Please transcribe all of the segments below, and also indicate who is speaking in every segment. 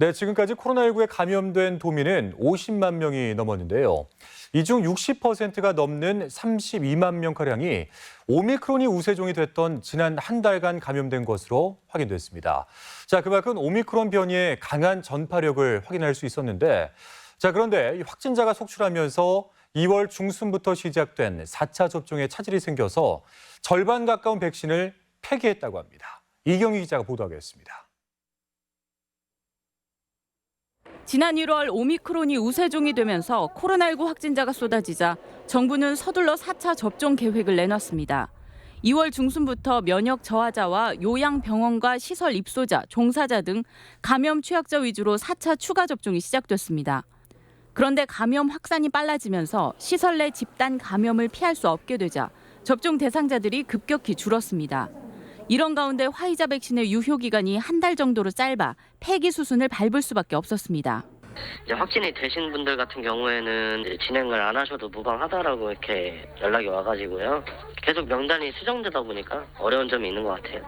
Speaker 1: 네, 지금까지 코로나19에 감염된 도민은 50만 명이 넘었는데요. 이 중 60%가 넘는 32만 명가량이 오미크론이 우세종이 됐던 지난 한 달간 감염된 것으로 확인됐습니다. 자, 그만큼 오미크론 변이의 강한 전파력을 확인할 수 있었는데, 자, 그런데 이 확진자가 속출하면서 2월 중순부터 시작된 4차 접종에 차질이 생겨서 절반 가까운 백신을 폐기했다고 합니다. 이경희 기자가 보도하겠습니다.
Speaker 2: 지난 1월 오미크론이 우세종이 되면서 코로나19 확진자가 쏟아지자 정부는 서둘러 4차 접종 계획을 내놨습니다. 2월 중순부터 면역 저하자와 요양병원과 시설 입소자, 종사자 등 감염 취약자 위주로 4차 추가 접종이 시작됐습니다. 그런데 감염 확산이 빨라지면서 시설 내 집단 감염을 피할 수 없게 되자 접종 대상자들이 급격히 줄었습니다. 이런 가운데 화이자 백신의 유효 기간이 한 달 정도로 짧아 폐기 수순을 밟을 수밖에 없었습니다.
Speaker 3: 확진이 되신 분들 같은 경우에는 진행을 안 하셔도 무방하다라고 이렇게 연락이 와가지고요. 계속 명단이 수정되다 보니까 어려운 점이 있는 것 같아요.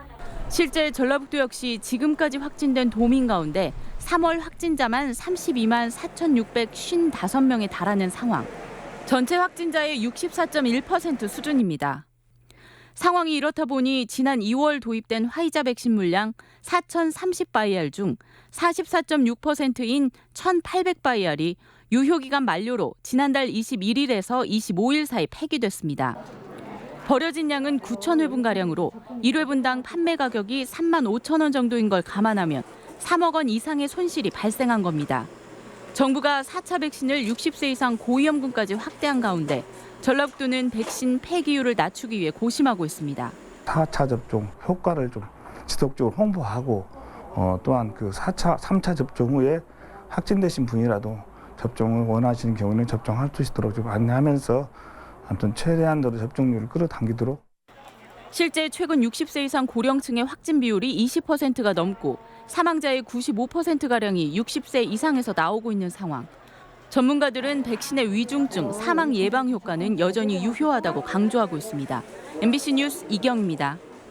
Speaker 2: 실제 전라북도 역시 지금까지 확진된 도민 가운데 3월 확진자만 32만 4,655명에 달하는 상황. 전체 확진자의 64.1% 수준입니다. 상황이 이렇다 보니 지난 2월 도입된 화이자 백신 물량 4,030바이알 중 44.6%인 1,800바이알이 유효기간 만료로 지난달 21일에서 25일 사이 폐기됐습니다. 버려진 양은 9,000회분가량으로 1회분당 판매 가격이 3만 5천 원 정도인 걸 감안하면 3억 원 이상의 손실이 발생한 겁니다. 정부가 4차 백신을 60세 이상 고위험군까지 확대한 가운데 전라북도는 백신 폐기율을 낮추기 위해 고심하고 있습니다.
Speaker 4: 4차 접종 효과를 좀 지속적으로 홍보하고 또한 그 3차 접종 후에 확진되신 분이라도 접종을 원하시는 경우는 접종할 수 있도록 좀 안내하면서 아무튼 최대한으로 접종률을 끌어당기도록.
Speaker 2: 실제 최근 60세 이상 고령층의 확진 비율이 20%가 넘고 사망자의 95%가량이 60세 이상에서 나오고 있는 상황. 전문가들은 백신의 위중증, 사망 예방 효과는 여전히 유효하다고 강조하고 있습니다. MBC 뉴스 이경입니다.